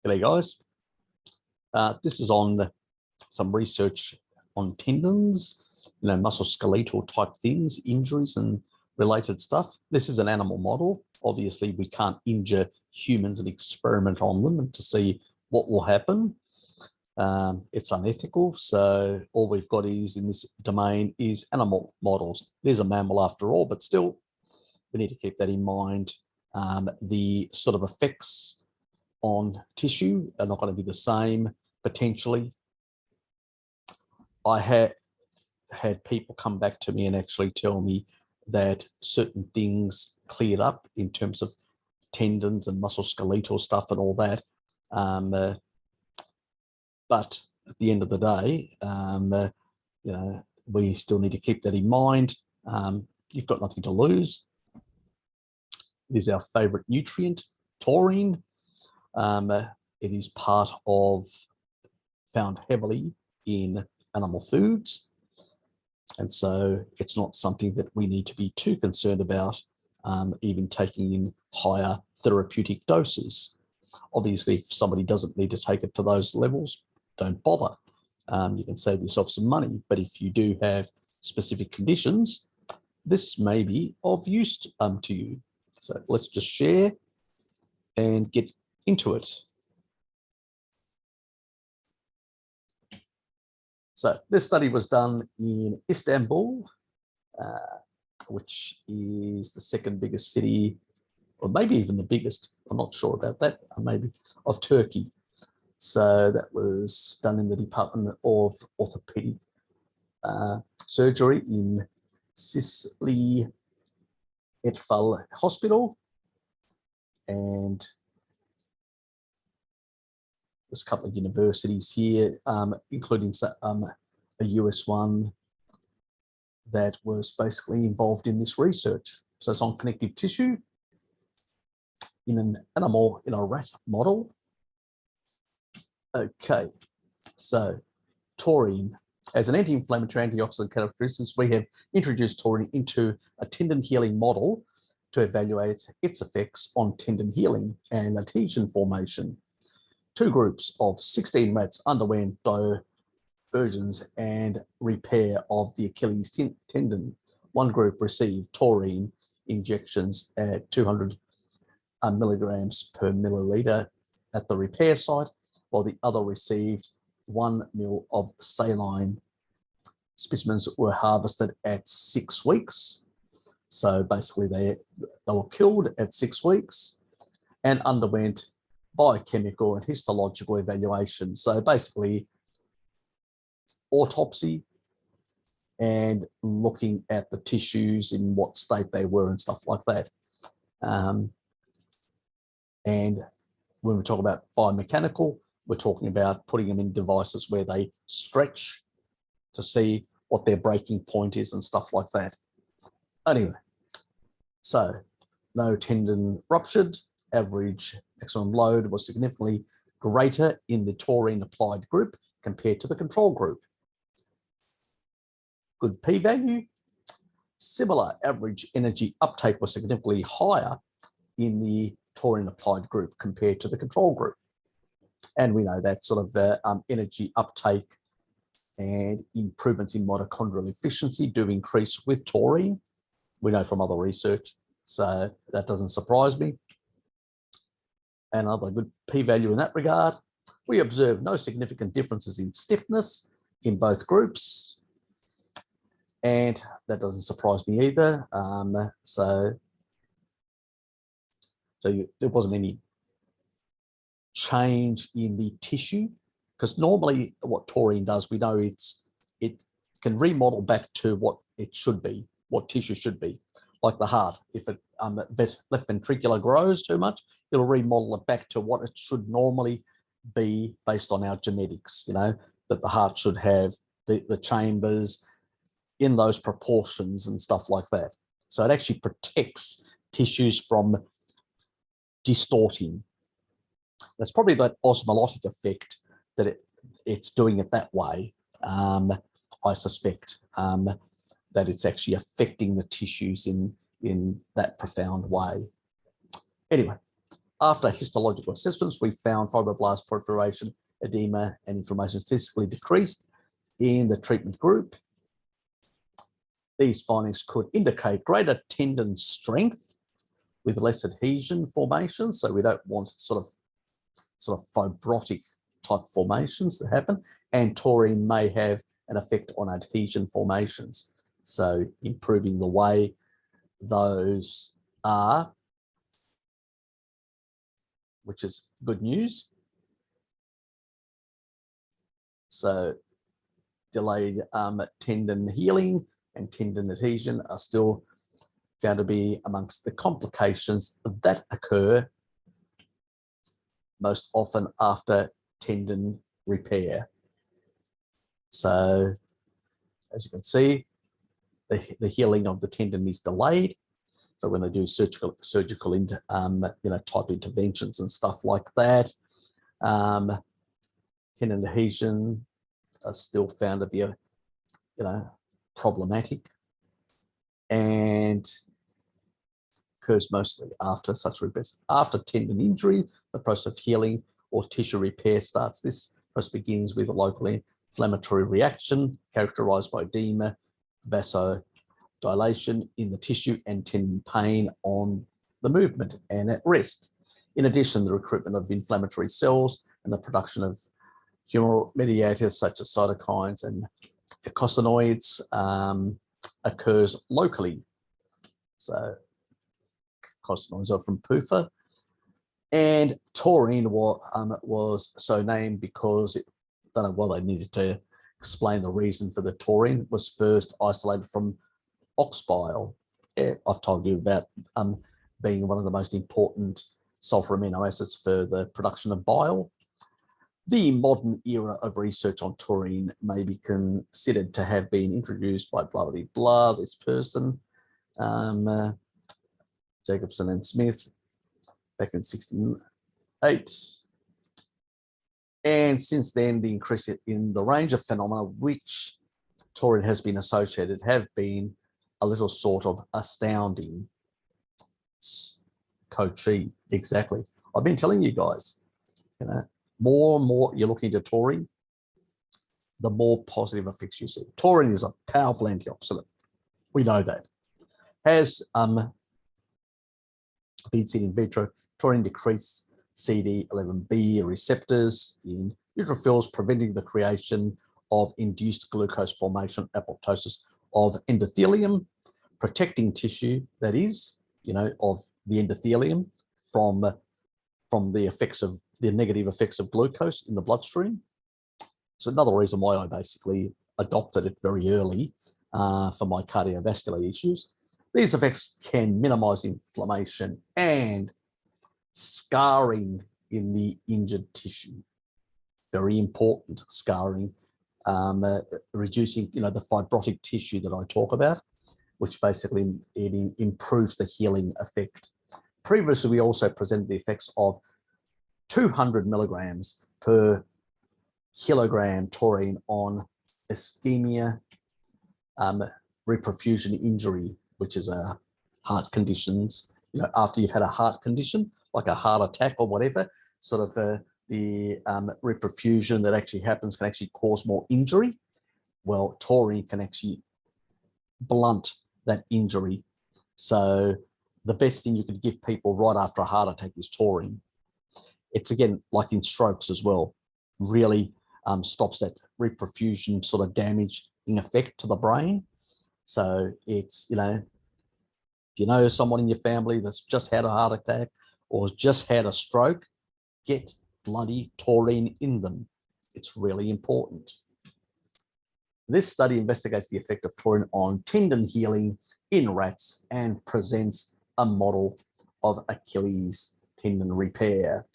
G'day guys. This is on some research on tendons, musculoskeletal type things, injuries and related stuff. This is an animal model. Obviously, we can't injure humans and experiment on them to see what will happen. It's unethical. So all we've got is in this domain is animal models. It is a mammal after all, but still we need to keep that in mind. The sort of effects on tissue are not going to be the same potentially. I had people come back to me and actually tell me that certain things cleared up in terms of tendons and musculoskeletal stuff and all that. But at the end of the day, we still need to keep that in mind. You've got nothing to lose. It is our favorite nutrient, taurine. It is found heavily in animal foods. And so it's not something that we need to be too concerned about, even taking in higher therapeutic doses. Obviously, if somebody doesn't need to take it to those levels, don't bother. You can save yourself some money. But if you do have specific conditions, this may be of use to you. So let's just share and get into it. So this study was done in Istanbul, which is the second biggest city, or maybe even the biggest, I'm not sure about that, maybe, of Turkey. So that was done in the Department of Orthopedic Surgery in Sicily Etfal Hospital. And there's a couple of universities here, including a US one that was basically involved in this research. So it's on connective tissue in an animal, in a rat model. Okay, so taurine. As an anti-inflammatory antioxidant characteristics, we have introduced taurine into a tendon healing model to evaluate its effects on tendon healing and adhesion formation. Two groups of 16 rats underwent diversions and repair of the Achilles tendon. One group received taurine injections at 200 milligrams per milliliter at the repair site, while the other received 1 ml of saline. Specimens were harvested at 6 weeks. So basically they were killed at 6 weeks and underwent biochemical and histological evaluation. So basically autopsy and looking at the tissues in what state they were and stuff like that. And when we talk about biomechanical, we're talking about putting them in devices where they stretch to see what their breaking point is and stuff like that. Anyway, so no tendon ruptured. Average maximum load was significantly greater in the taurine applied group compared to the control group. Good p-value. Similar average energy uptake was significantly higher in the taurine applied group compared to the control group. And we know that sort of energy uptake and improvements in mitochondrial efficiency do increase with taurine. We know from other research, so that doesn't surprise me. Another good p-value in that regard. We observed no significant differences in stiffness in both groups, and that doesn't surprise me either. So there wasn't any change in the tissue, because normally what taurine does, we know it can remodel back to what it should be, what tissue should be, like the heart. If it left ventricular grows too much, it'll remodel it back to what it should normally be based on our genetics, that the heart should have the chambers in those proportions and stuff like that. So it actually protects tissues from distorting. That's probably that osmotic effect that it's doing it that way. I suspect that it's actually affecting the tissues in that profound way. Anyway, After histological assessments, we found fibroblast proliferation, edema, and inflammation statistically decreased in the treatment group. These findings could indicate greater tendon strength with less adhesion formation. So we don't want sort of fibrotic type formations to happen. And taurine may have an effect on adhesion formations. So improving the way those are, which is good news. So delayed tendon healing and tendon adhesion are still found to be amongst the complications that occur most often after tendon repair. So as you can see, the healing of the tendon is delayed. So when they do surgical type interventions and stuff like that, tendon adhesion are still found to be problematic, and occurs mostly after such repairs. After tendon injury, the process of healing or tissue repair starts. This process begins with a local inflammatory reaction characterized by edema, vasodilation in the tissue, and tendon pain on the movement and at rest. In addition, the recruitment of inflammatory cells and the production of humoral mediators such as cytokines and eicosanoids occurs locally. So eicosanoids are from PUFA. And taurine was so named because I don't know why they needed to explain the reason for the taurine. Was first isolated from ox bile. Yeah, I've told you about being one of the most important sulfur amino acids for the production of bile. The modern era of research on taurine may be considered to have been introduced by blah, blah, blah, this person, Jacobson and Smith, back in 1968. And since then, the increase in the range of phenomena which taurine has been associated have been a little sort of astounding. Coachy, exactly. I've been telling you guys, more and more you're looking into taurine, the more positive effects you see. Taurine is a powerful antioxidant. We know that. Has been seen in vitro. Taurine decreases CD11B receptors in neutrophils, preventing the creation of induced glucose formation, apoptosis of endothelium, protecting tissue, that is, of the endothelium from the effects of the negative effects of glucose in the bloodstream. So another reason why I basically adopted it very early for my cardiovascular issues. These effects can minimize inflammation and scarring in the injured tissue. Very important, scarring, reducing, the fibrotic tissue that I talk about, which basically it improves the healing effect. Previously, we also presented the effects of 200 milligrams per kilogram taurine on ischemia, reperfusion injury, which is a heart conditions. After you've had a heart condition, like a heart attack or whatever, sort of the reperfusion that actually happens can actually cause more injury. Well, taurine can actually blunt that injury. So the best thing you could give people right after a heart attack is taurine. It's, again, like in strokes as well, really stops that reperfusion sort of damaging effect to the brain. So it's, if you know someone in your family that's just had a heart attack or just had a stroke, get bloody taurine in them. It's really important. This study investigates the effect of taurine on tendon healing in rats and presents a model of Achilles tendon repair.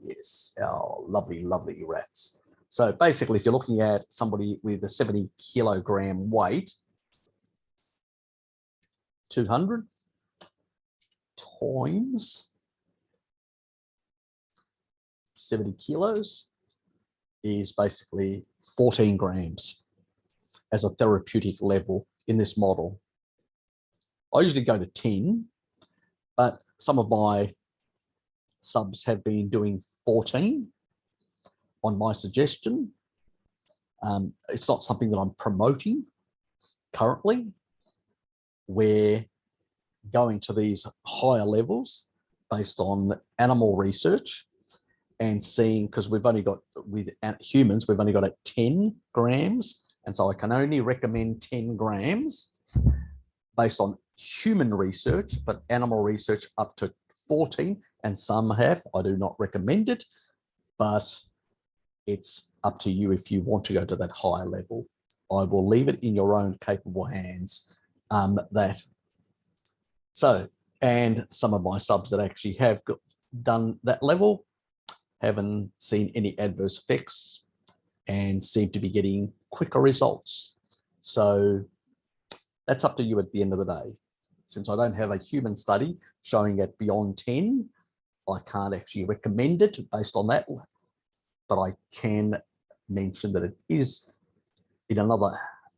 Yes, our lovely, lovely rats. So basically, if you're looking at somebody with a 70 kilogram weight, 200 times 70 kilos is basically 14 grams as a therapeutic level in this model. I usually go to 10, but some of my subs have been doing 14 on my suggestion. It's not something that I'm promoting currently. We're going to these higher levels based on animal research and seeing, because we've only got, with humans, we've only got at 10 grams. And so I can only recommend 10 grams based on human research, but animal research up to 14. And some have, I do not recommend it, but it's up to you if you want to go to that higher level. I will leave it in your own capable hands. And some of my subs that actually have done that level haven't seen any adverse effects and seem to be getting quicker results. So that's up to you at the end of the day. Since I don't have a human study showing it beyond 10, I can't actually recommend it based on that, but I can mention that it is in another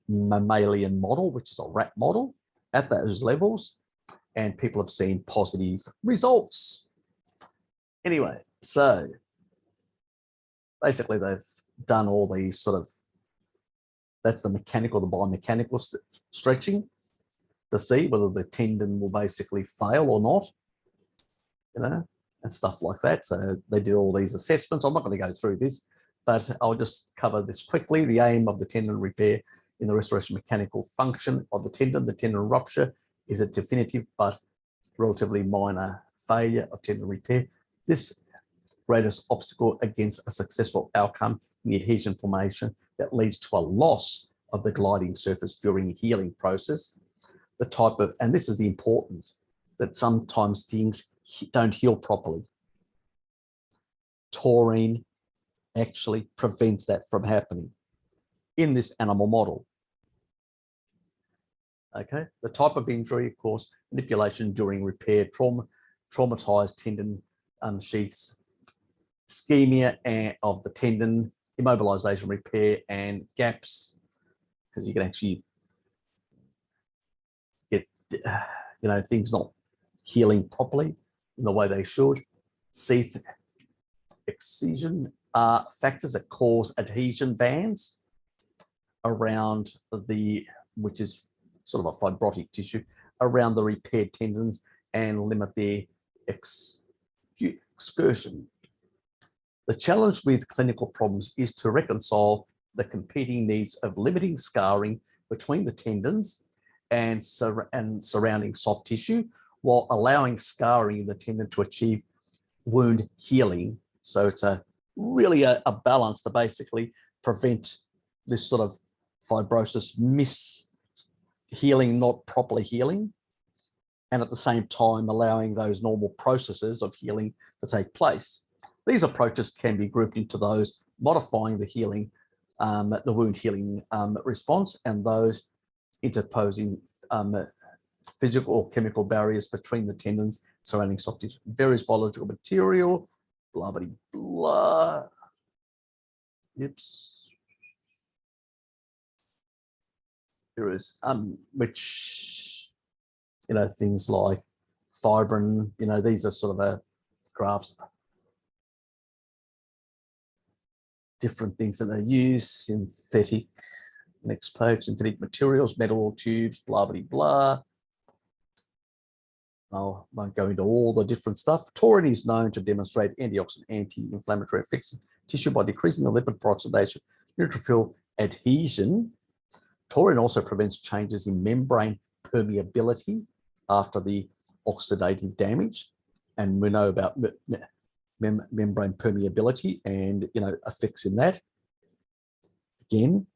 mammalian model, which is a rat model, at those levels, and people have seen positive results. Anyway, so basically they've done all these sort of, that's the mechanical, the biomechanical stretching to see whether the tendon will basically fail or not, you know, and stuff like that. So they did all these assessments. I'm not going to go through this, but I'll just cover this quickly. The aim of the tendon repair in the restoration mechanical function of the tendon rupture is a definitive but relatively minor failure of tendon repair. This greatest obstacle against a successful outcome in the adhesion formation that leads to a loss of the gliding surface during the healing process. The type of, and this is the important, that sometimes things don't heal properly. Taurine actually prevents that from happening in this animal model. Okay, the type of injury, of course, manipulation during repair, traumatized tendon sheaths, ischemia of the tendon, immobilization, repair, and gaps, because you can actually get, you know, things not healing properly in the way they should. Sheath excision are factors that cause adhesion bands around the, which is sort of a fibrotic tissue, around the repaired tendons and limit their excursion. The challenge with clinical problems is to reconcile the competing needs of limiting scarring between the tendons and surrounding soft tissue, while allowing scarring in the tendon to achieve wound healing. So it's really a balance to basically prevent this sort of fibrosis healing, not properly healing, and at the same time allowing those normal processes of healing to take place. These approaches can be grouped into those modifying the healing, the wound healing response, and those interposing physical or chemical barriers between the tendons surrounding soft tissue, various biological material, blah, blah, blah. Oops. There is, which, you know, things like fibrin, you know, these are sort of graphs, different things that are used, synthetic, next page, synthetic materials, metal tubes, blah, blah, blah. I won't go into all the different stuff. Taurine is known to demonstrate antioxidant, anti-inflammatory effects in tissue by decreasing the lipid peroxidation, neutrophil adhesion. Taurine also prevents changes in membrane permeability after the oxidative damage. And we know about membrane permeability and, you know, effects in that. Again,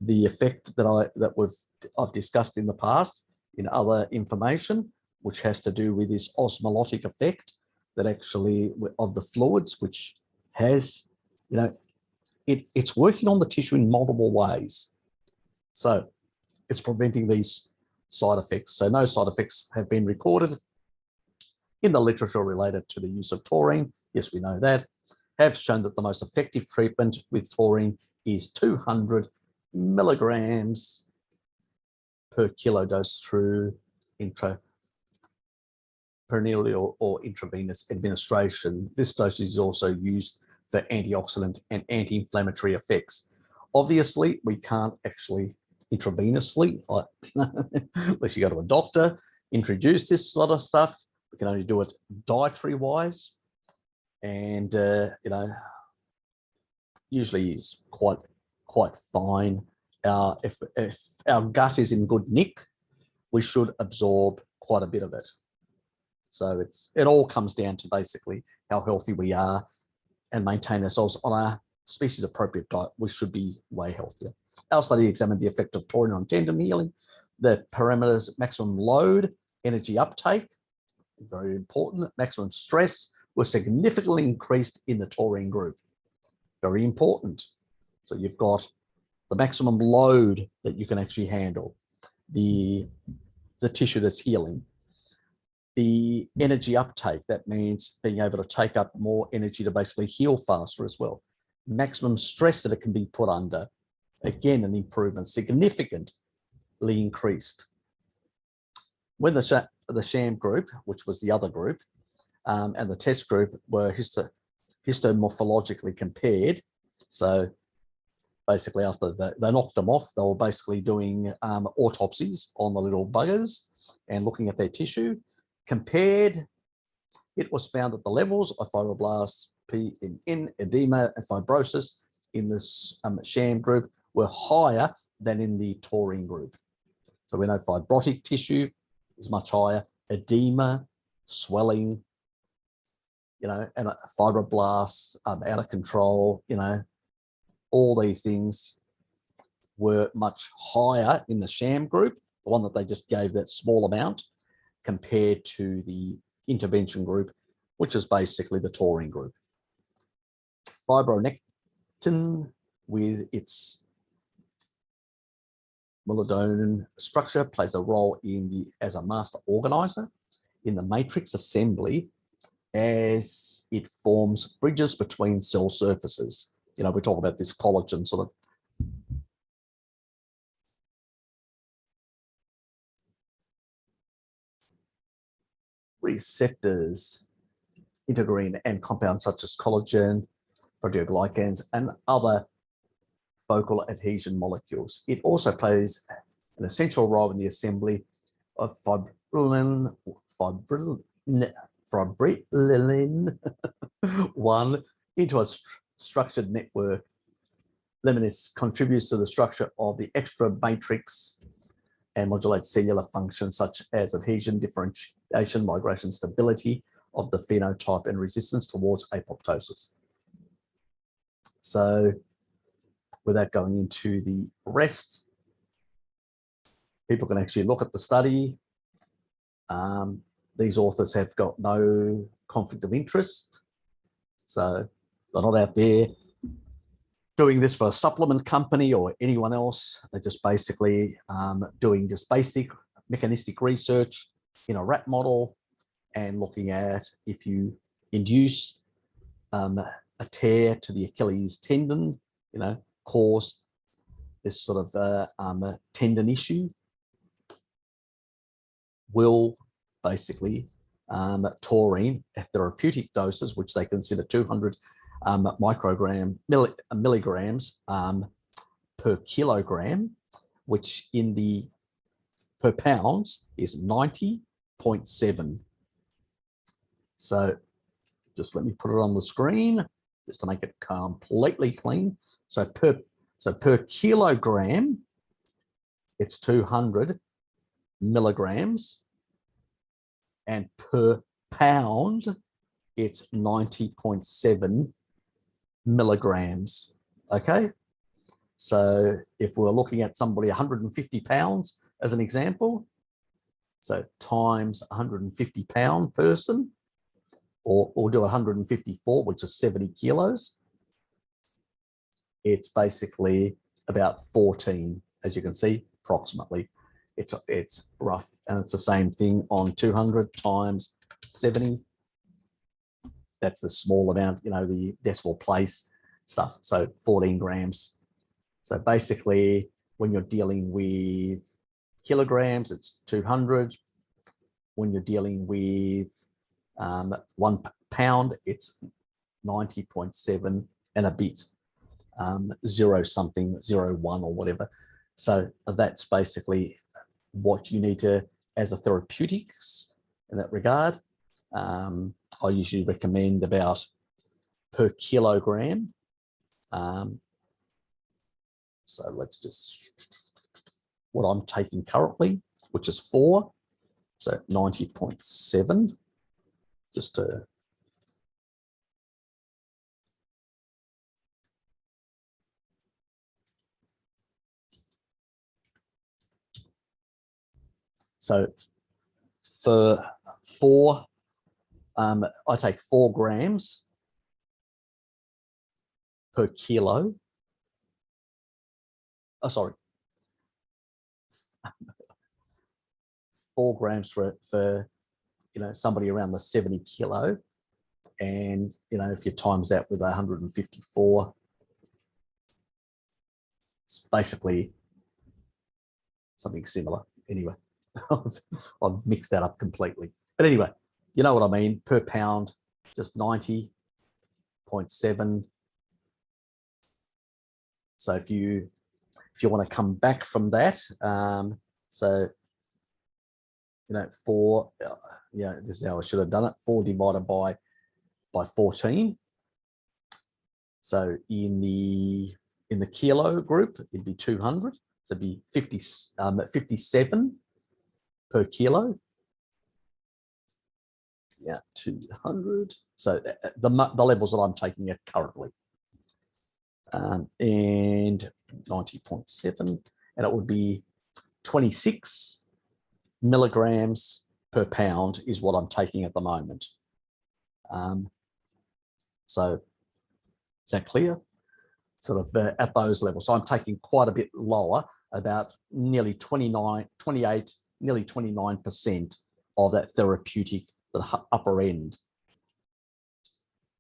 the effect that I've discussed in the past in other information, which has to do with this osmotic effect that actually of the fluids, which has, you know, it's working on the tissue in multiple ways. So it's preventing these side effects. So no side effects have been recorded in the literature related to the use of taurine. Yes, we know that. Have shown that the most effective treatment with taurine is 200 milligrams per kilo dose through perineal or intravenous administration. This dosage is also used for antioxidant and anti-inflammatory effects. Obviously, we can't actually intravenously, unless you go to a doctor, introduce this sort of stuff. We can only do it dietary-wise, and usually is quite fine. If our gut is in good nick, we should absorb quite a bit of it. So it all comes down to basically how healthy we are and maintain ourselves on a species appropriate diet. We should be way healthier. Our study examined the effect of taurine on tendon healing, the parameters: maximum load, energy uptake, very important, maximum stress was significantly increased in the taurine group. Very important. So you've got the maximum load that you can actually handle, the tissue that's healing, the energy uptake, that means being able to take up more energy to basically heal faster as well. Maximum stress that it can be put under, again, an improvement, significantly increased. When the sham group, which was the other group, and the test group were histomorphologically compared, so basically after they knocked them off, they were basically doing autopsies on the little buggers and looking at their tissue. Compared, it was found that the levels of fibroblasts, PNN, edema, and fibrosis in this sham group were higher than in the taurine group. So we know fibrotic tissue is much higher, edema, swelling, and fibroblasts out of control, all these things were much higher in the sham group, the one that they just gave that small amount, compared to the intervention group, which is basically the taurine group. Fibronectin, with its melanoidin structure, plays a role as a master organizer in the matrix assembly, as it forms bridges between cell surfaces. We talk about this collagen sort of receptors, integrin, and compounds such as collagen, proteoglycans, and other focal adhesion molecules. It also plays an essential role in the assembly of fibrillin 1 into a structured network. Laminis contributes to the structure of the extra matrix and modulates cellular functions such as adhesion, differentiation, migration, stability of the phenotype, and resistance towards apoptosis. So without going into the rest, people can actually look at the study. These authors have got no conflict of interest. So they're not out there doing this for a supplement company or anyone else. They're just basically doing just basic mechanistic research in a rat model and looking at if you induce a tear to the Achilles tendon, cause this sort of tendon issue, will basically taurine at therapeutic doses, which they consider 200 milligrams per kilogram, which in the per pounds is 90.7. So just let me put it on the screen just to make it completely clean. So per kilogram, it's 200 milligrams, and per pound, it's 90.7 milligrams. Okay, so if we're looking at somebody 150 pounds as an example, so times 150 pound person, or do 154, which is 70 kilos, it's basically about 14, as you can see, approximately. It's rough, and it's the same thing on 200 times 70. That's the small amount, the decimal place stuff. So 14 grams. So basically, when you're dealing with kilograms, it's 200. when you're dealing with 1 pound, it's 90.7 and a bit, 0 something, 0.1 or whatever. So that's basically what you need to, as a therapeutics in that regard. I usually recommend about per kilogram. So let's just, what I'm taking currently, which is 4, so 90.7, just to, so for 4, I take 4 grams per kilo. Oh, sorry. 4 grams for somebody around the 70 kilo. And, if you times that with 154, it's basically something similar. Anyway, I've mixed that up completely. But anyway, you know what I mean, per pound, just 90.7. So if you want to come back from that, so, 4, this is how I should have done it, 4 divided by 14. So in the kilo group, it'd be 200. So it'd be 57 per kilo. Yeah, 200. So the levels that I'm taking are currently. And 90.7, and it would be 26 milligrams per pound is what I'm taking at the moment. So is that clear? Sort of at those levels. So I'm taking quite a bit lower, about nearly 28, nearly 29% of that therapeutic, the upper end.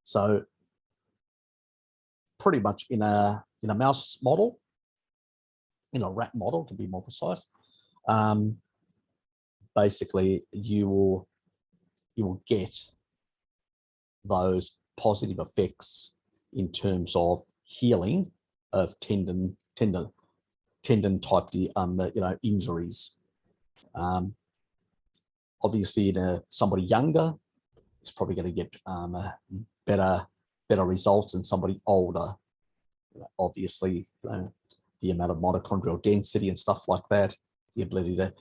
So pretty much in a mouse model, in a rat model to be more precise, basically you will get those positive effects in terms of healing of tendon type injuries. Obviously, in somebody younger, it's probably going to get better results than somebody older. Obviously, the amount of mitochondrial density and stuff like that, the ability to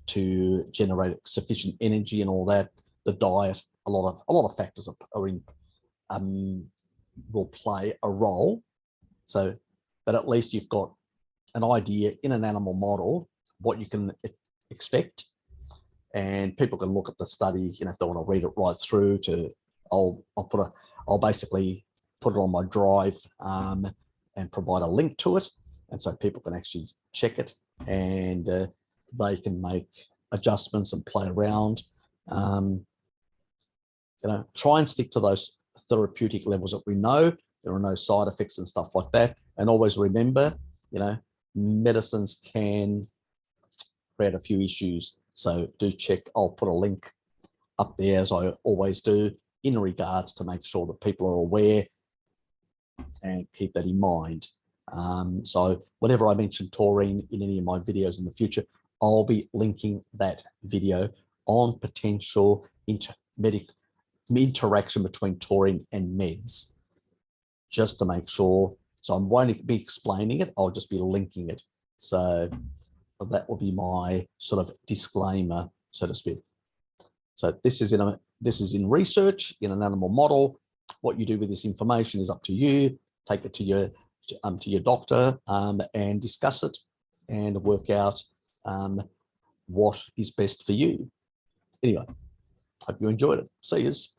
to generate sufficient energy and all that, the diet, a lot of factors are in will play a role. So, but at least you've got an idea in an animal model what you can expect, and people can look at the study, if they want to read it right through. I'll basically put it on my drive and provide a link to it, and so people can actually check it, and they can make adjustments and play around. Try and stick to those therapeutic levels that we know. There are no side effects and stuff like that. And always remember, medicines can create a few issues. So do check. I'll put a link up there, as I always do, in regards to make sure that people are aware and keep that in mind. So whenever I mention taurine in any of my videos in the future, I'll be linking that video on potential interaction between taurine and meds, just to make sure. So I won't be explaining it, I'll just be linking it. So that will be my sort of disclaimer, so to speak. So this is in research in an animal model. What you do with this information is up to you. Take it to your doctor and discuss it and work out what is best for you. Anyway, hope you enjoyed it. See yous.